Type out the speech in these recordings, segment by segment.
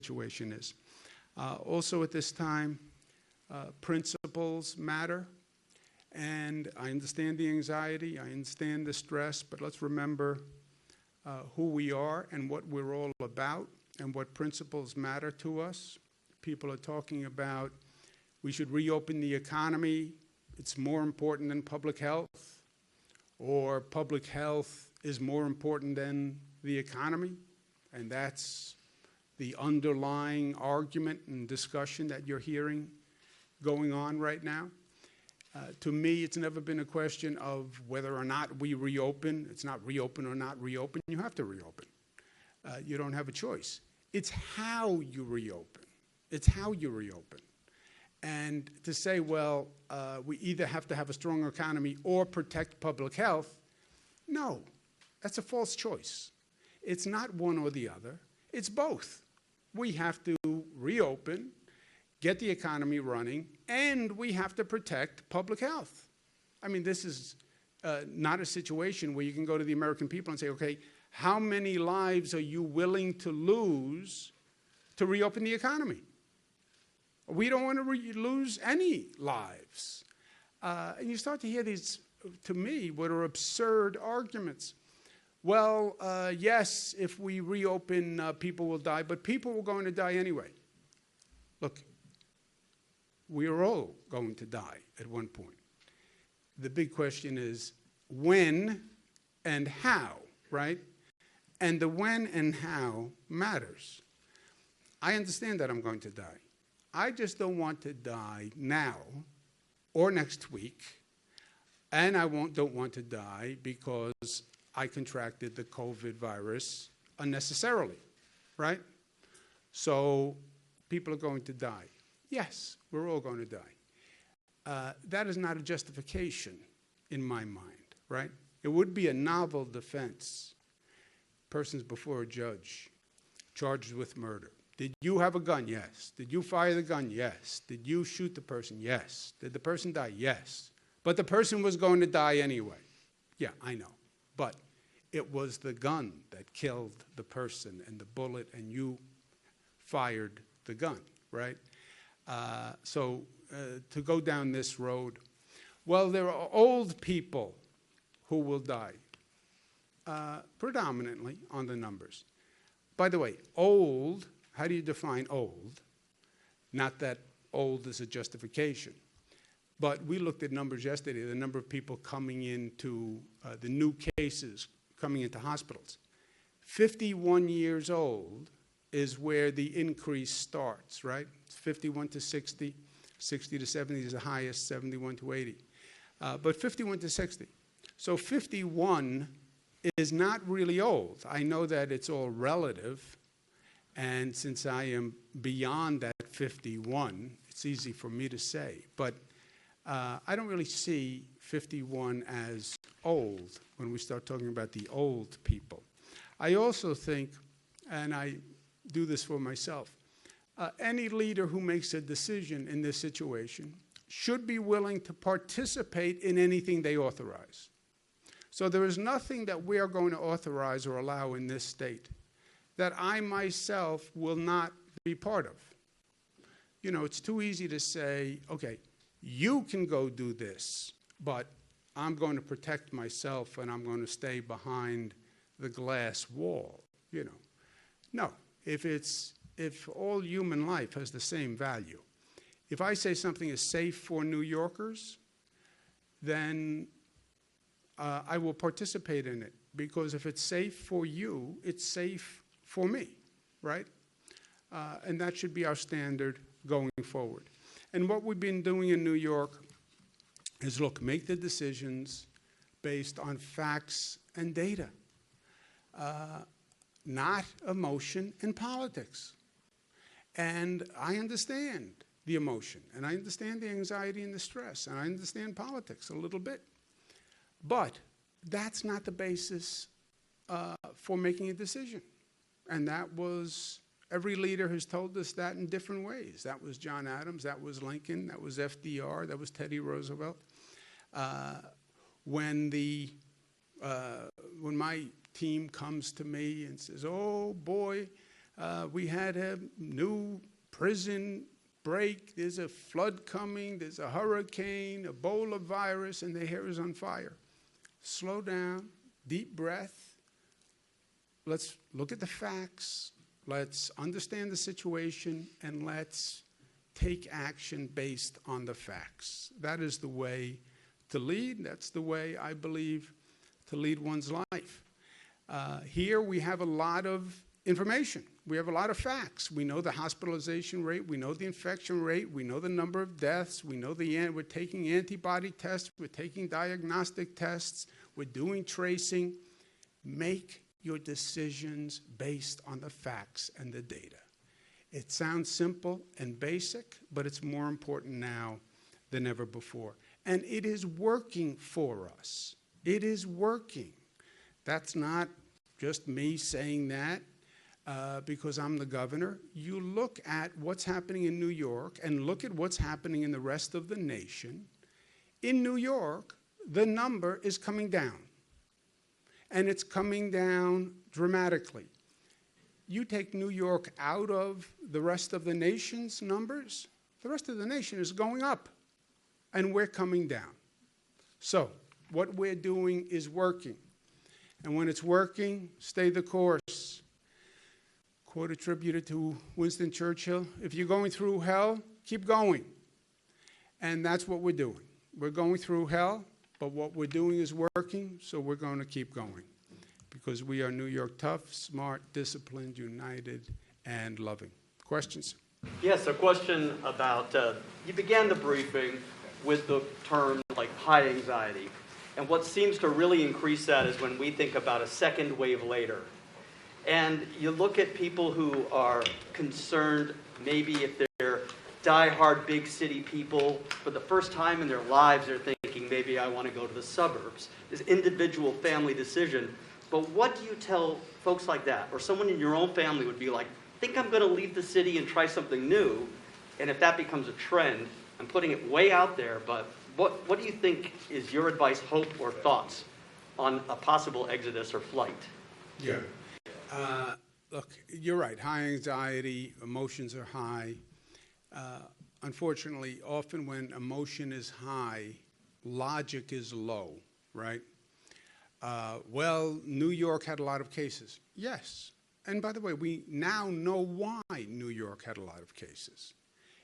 situation is. Also at this time, principles matter. And I understand the anxiety, I understand the stress, but let's remember who we are and what we're all about and what principles matter to us. People are talking about we should reopen the economy. It's more important than public health, or public health is more important than the economy. And that's the underlying argument and discussion that you're hearing going on right now. To me, it's never been a question of whether or not we reopen. It's not reopen or not reopen. You have to reopen. You don't have a choice. It's how you reopen. It's how you reopen. And to say, well, we either have to have a strong economy or protect public health, no, that's a false choice. It's not one or the other. It's both. We have to reopen, get the economy running, and we have to protect public health. I mean, this is not a situation where you can go to the American people and say, okay, how many lives are you willing to lose to reopen the economy? We don't want to lose any lives. And you start to hear these, to me, what are absurd arguments. Well, yes, if we reopen, people will die, but people were going to die anyway. Look, we are all going to die at one point. The big question is when and how, right? And the when and how matters. I understand that I'm going to die. I just don't want to die now or next week, and I don't want to die because I contracted the COVID virus unnecessarily, right? So people are going to die. Yes, we're all going to die. That is not a justification in my mind, right? It would be a novel defense. Persons before a judge charged with murder. Did you have a gun? Yes. Did you fire the gun? Yes. Did you shoot the person? Yes. Did the person die? Yes. But the person was going to die anyway. Yeah, I know. But it was the gun that killed the person and the bullet, and you fired the gun, right? So to go down this road, well, there are old people who will die, predominantly on the numbers. By the way, old, how do you define old? Not that old is a justification. But we looked at numbers yesterday, the number of people coming into the new cases coming into hospitals. 51 years old is where the increase starts, right? It's 51 to 60, 60 to 70 is the highest, 71 to 80. But 51 to 60. So 51 is not really old. I know that it's all relative, and since I am beyond that 51, it's easy for me to say. But I don't really see 51 as old when we start talking about the old people. I also think, and I do this for myself, any leader who makes a decision in this situation should be willing to participate in anything they authorize. So there is nothing that we are going to authorize or allow in this state that I myself will not be part of. You know, it's too easy to say, okay, you can go do this, but I'm going to protect myself and I'm going to stay behind the glass wall, you know. No, if all human life has the same value, if I say something is safe for New Yorkers, then I will participate in it, because if it's safe for you, it's safe for me, right? And that should be our standard going forward. And what we've been doing in New York is, look, make the decisions based on facts and data, not emotion and politics. And I understand the emotion, and I understand the anxiety and the stress, and I understand politics a little bit. But that's not the basis for making a decision. And that was, every leader has told us that in different ways. That was John Adams, that was Lincoln, that was FDR, that was Teddy Roosevelt. When my team comes to me and says, oh boy, We had a new prison break. There's a flood coming. There's a hurricane, Ebola virus, and the hair is on fire. Slow down, deep breath. Let's look at the facts. Let's understand the situation, and let's take action based on the facts. That is the way to lead. That's the way I believe to lead one's life. Here we have a lot of information. We have a lot of facts. We know the hospitalization rate. We know the infection rate. We know the number of deaths. We know we're taking antibody tests. We're taking diagnostic tests. We're doing tracing. Make your decisions based on the facts and the data. It sounds simple and basic, but it's more important now than ever before. And it is working for us. It is working. That's not just me saying that because I'm the governor. You look at what's happening in New York and look at what's happening in the rest of the nation. In New York, the number is coming down. And it's coming down dramatically. You take New York out of the rest of the nation's numbers, the rest of the nation is going up, and we're coming down. So what we're doing is working. And when it's working, stay the course. Quote attributed to Winston Churchill, if you're going through hell, keep going. And that's what we're doing. We're going through hell, but what we're doing is working, so we're going to keep going. Because we are New York tough, smart, disciplined, united, and loving. Questions? Yes, a question about, you began the briefing with the term like high anxiety. And what seems to really increase that is when we think about a second wave later. And you look at people who are concerned, maybe if they're diehard big city people, for the first time in their lives they're thinking, maybe I want to go to the suburbs. This individual family decision. But what do you tell folks like that? Or someone in your own family would be like, I think I'm going to leave the city and try something new. And if that becomes a trend, I'm putting it way out there, but what do you think is your advice, hope, or thoughts on a possible exodus or flight? Yeah. Look, you're right. High anxiety, emotions are high. Unfortunately, often when emotion is high, logic is low, right? Well, New York had a lot of cases. Yes. And by the way, we now know why New York had a lot of cases.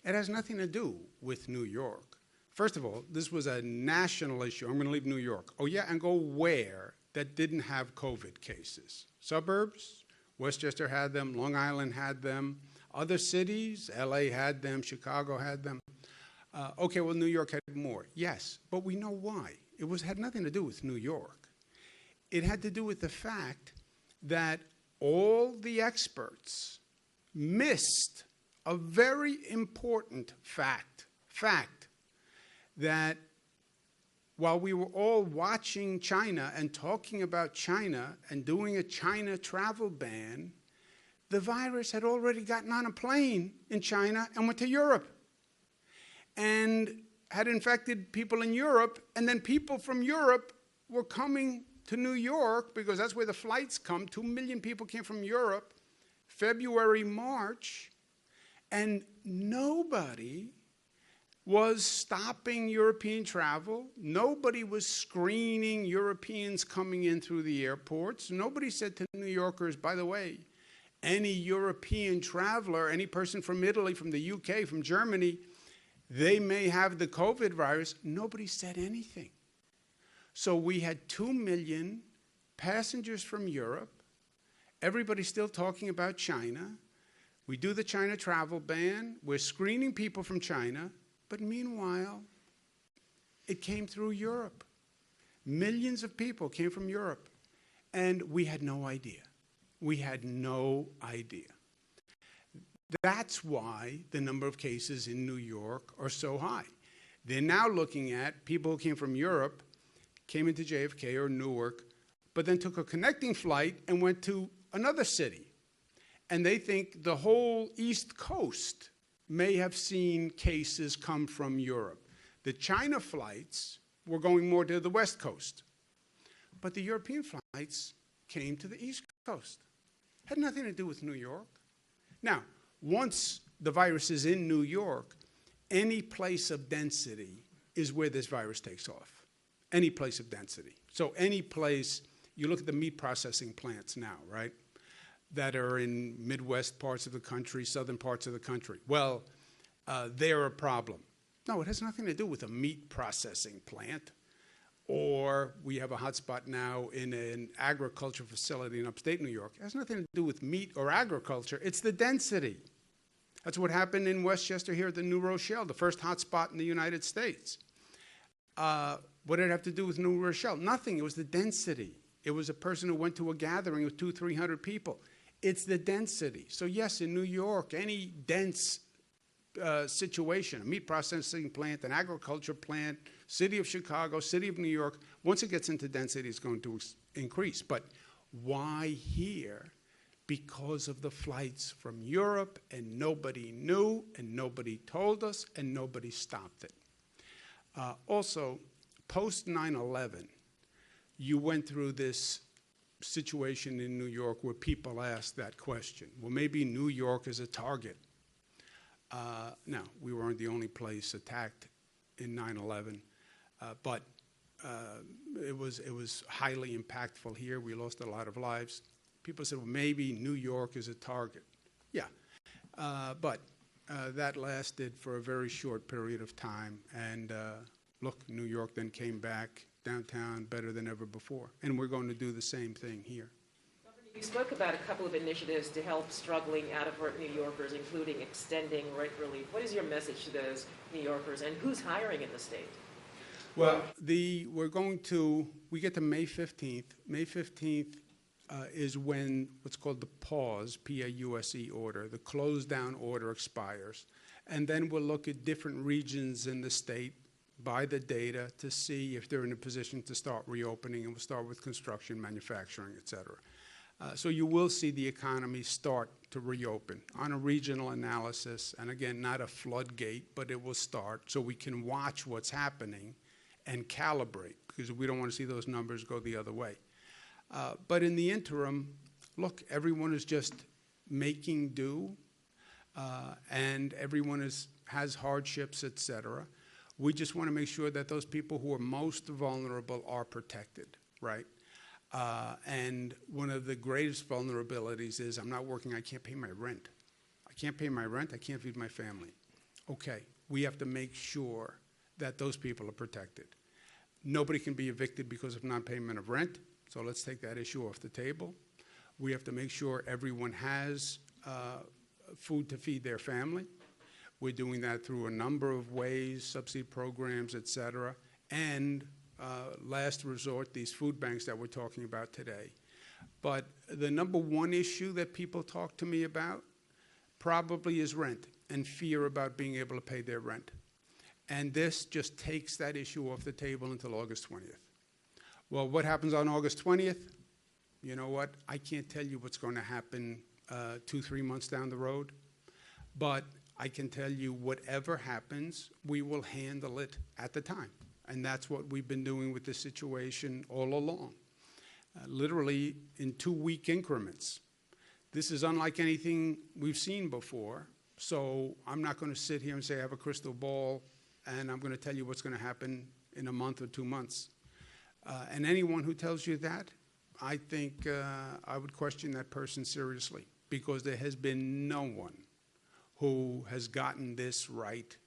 It has nothing to do with New York. First of all, this was a national issue. I'm going to leave New York. Oh, yeah, and go where that didn't have COVID cases? Suburbs, Westchester had them, Long Island had them, other cities, LA had them, Chicago had them. Okay, well, New York had more. Yes, but we know why. It had nothing to do with New York. It had to do with the fact that all the experts missed a very important fact that while we were all watching China and talking about China and doing a China travel ban, the virus had already gotten on a plane in China and went to Europe and had infected people in Europe, and then people from Europe were coming to New York because that's where the flights come. 2 million people came from Europe, February, March, and nobody was stopping European travel. Nobody was screening Europeans coming in through the airports. Nobody said to New Yorkers, by the way, any European traveler, any person from Italy, from the UK, from Germany, they may have the COVID virus. Nobody said anything. So we had 2 million passengers from Europe. Everybody's still talking about China. We do the China travel ban. We're screening people from China. But meanwhile, it came through Europe. Millions of people came from Europe. And we had no idea. We had no idea. That's why the number of cases in New York are so high. They're now looking at people who came from Europe, came into JFK or Newark, but then took a connecting flight and went to another city. And they think the whole East Coast may have seen cases come from Europe. The China flights were going more to the West Coast. But the European flights came to the East Coast. Had nothing to do with New York. Now, once the virus is in New York, any place of density is where this virus takes off. Any place of density. So any place, you look at the meat processing plants now, right, that are in Midwest parts of the country, southern parts of the country. Well, they're a problem. No, it has nothing to do with a meat processing plant. Or we have a hotspot now in an agriculture facility in upstate New York. It has nothing to do with meat or agriculture. It's the density. That's what happened in Westchester here at the New Rochelle, the first hotspot in the United States. What did it have to do with New Rochelle? Nothing. It was the density. It was a person who went to a gathering with 200, 300 people. It's the density. So yes, in New York, any dense situation, a meat processing plant, an agriculture plant, city of Chicago, city of New York, once it gets into density, it's going to increase. But why here? Because of the flights from Europe, and nobody knew, and nobody told us, and nobody stopped it. Also, post 9/11, you went through this situation in New York where people asked that question. Well, maybe New York is a target. No, we weren't the only place attacked in 9/11, but it was highly impactful here. We lost a lot of lives. People said, well, maybe New York is a target. Yeah, but that lasted for a very short period of time. And look, New York then came back downtown better than ever before. And we're going to do the same thing here. Governor, you spoke about a couple of initiatives to help struggling out-of-work New Yorkers, including extending rent relief. What is your message to those New Yorkers, and who's hiring in the state? Well, we get to May 15th. May 15th is when what's called the pause, P-A-U-S-E order, the close down order expires. And then we'll look at different regions in the state by the data to see if they're in a position to start reopening, and we'll start with construction, manufacturing, et cetera. So you will see the economy start to reopen on a regional analysis, and again, not a floodgate, but it will start so we can watch what's happening and calibrate, because we don't want to see those numbers go the other way. But in the interim, look, everyone is just making do, and everyone has hardships, et cetera. We just want to make sure that those people who are most vulnerable are protected, right? And one of the greatest vulnerabilities is I'm not working, I can't pay my rent. I can't pay my rent, I can't feed my family. Okay, we have to make sure that those people are protected. Nobody can be evicted because of non-payment of rent, so let's take that issue off the table. We have to make sure everyone has food to feed their family. We're doing that through a number of ways, subsidy programs, et cetera, and last resort, these food banks that we're talking about today. But the number one issue that people talk to me about probably is rent and fear about being able to pay their rent. And this just takes that issue off the table until August 20th. Well, what happens on August 20th? You know what? I can't tell you what's going to happen 2-3 months down the road, but I can tell you whatever happens, we will handle it at the time. And that's what we've been doing with this situation all along, literally in 2-week increments. This is unlike anything we've seen before, so I'm not going to sit here and say I have a crystal ball and I'm going to tell you what's going to happen in a month or 2 months. And anyone who tells you that, I think I would question that person seriously, because there has been no one who has gotten this right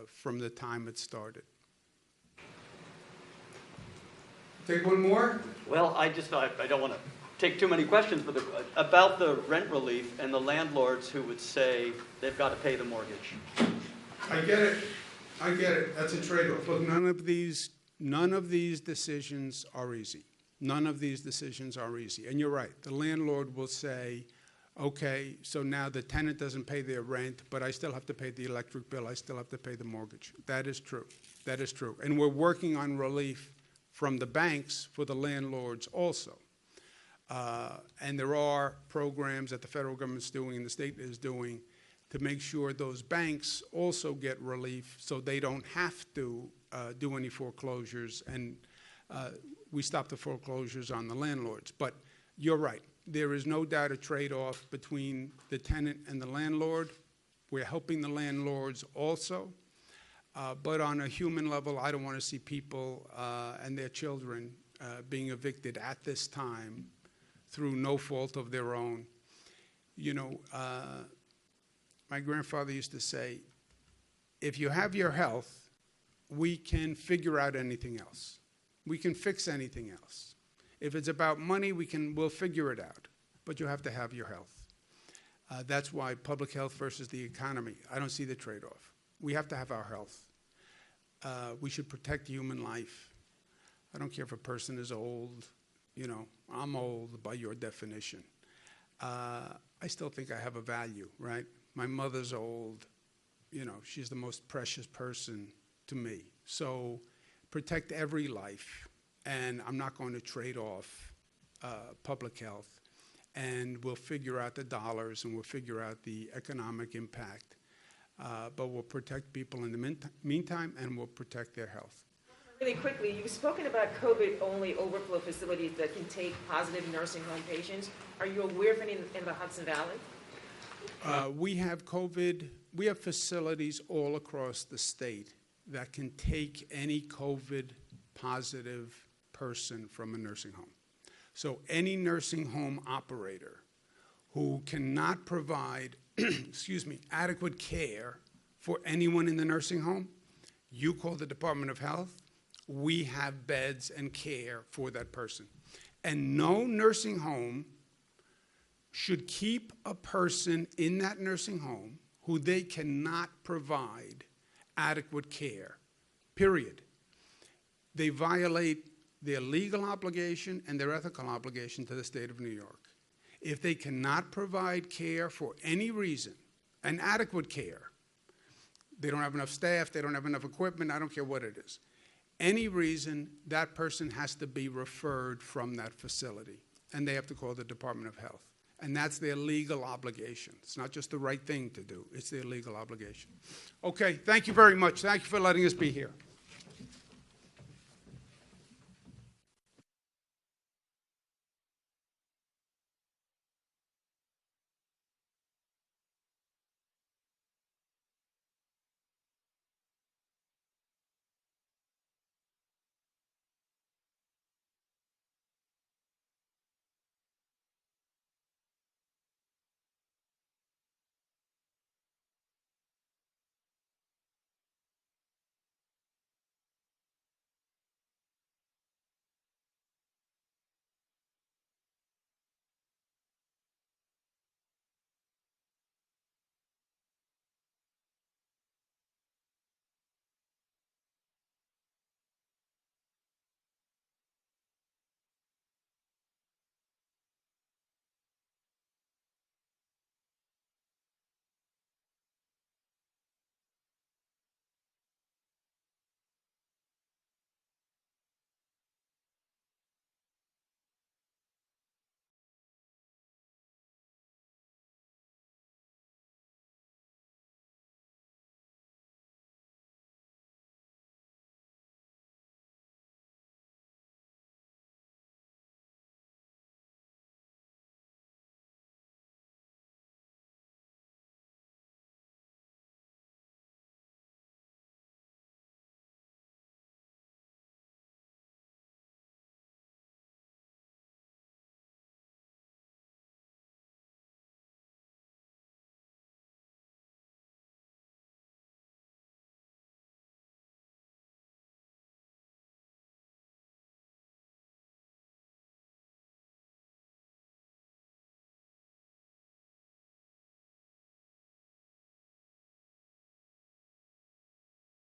from the time it started. Take one more? Well, I don't want to take too many questions, but about the rent relief and the landlords who would say they've got to pay the mortgage. I get it. I get it. That's a trade-off. Look, none of these decisions are easy. None of these decisions are easy. And you're right. The landlord will say, okay, so now the tenant doesn't pay their rent, but I still have to pay the electric bill. I still have to pay the mortgage. That is true. That is true. And we're working on relief from the banks for the landlords also. And there are programs that the federal government's doing and the state is doing to make sure those banks also get relief so they don't have to do any foreclosures, and we stop the foreclosures on the landlords. But you're right. there is no doubt a trade-off between the tenant and the landlord. We're helping the landlords also. But on a human level, I don't want to see people and their children being evicted at this time through no fault of their own. You know, my grandfather used to say, if you have your health, we can figure out anything else. We can fix anything else. If it's about money, we'll figure it out. But you have to have your health. That's why public health versus the economy, I don't see the trade-off. We have to have our health. We should protect human life. I don't care if a person is old. You know, I'm old by your definition. I still think I have a value, right? My mother's old. You know, she's the most precious person to me. So protect every life. And I'm not going to trade off public health. And we'll figure out the dollars and we'll figure out the economic impact. But we'll protect people in the meantime, and we'll protect their health. Really quickly, you've spoken about COVID-only overflow facilities that can take positive nursing home patients. Are you aware of any in the Hudson Valley? We have facilities all across the state that can take any COVID positive person from a nursing home. So any nursing home operator who cannot provide adequate care for anyone in the nursing home, you call the Department of Health, we have beds and care for that person. And no nursing home should keep a person in that nursing home who they cannot provide adequate care, period. They violate their legal obligation and their ethical obligation to the state of New York. If they cannot provide care for any reason, and adequate care, they don't have enough staff, they don't have enough equipment, I don't care what it is. Any reason, that person has to be referred from that facility, and they have to call the Department of Health. And that's their legal obligation. It's not just the right thing to do, it's their legal obligation. Okay, thank you very much. Thank you for letting us be here.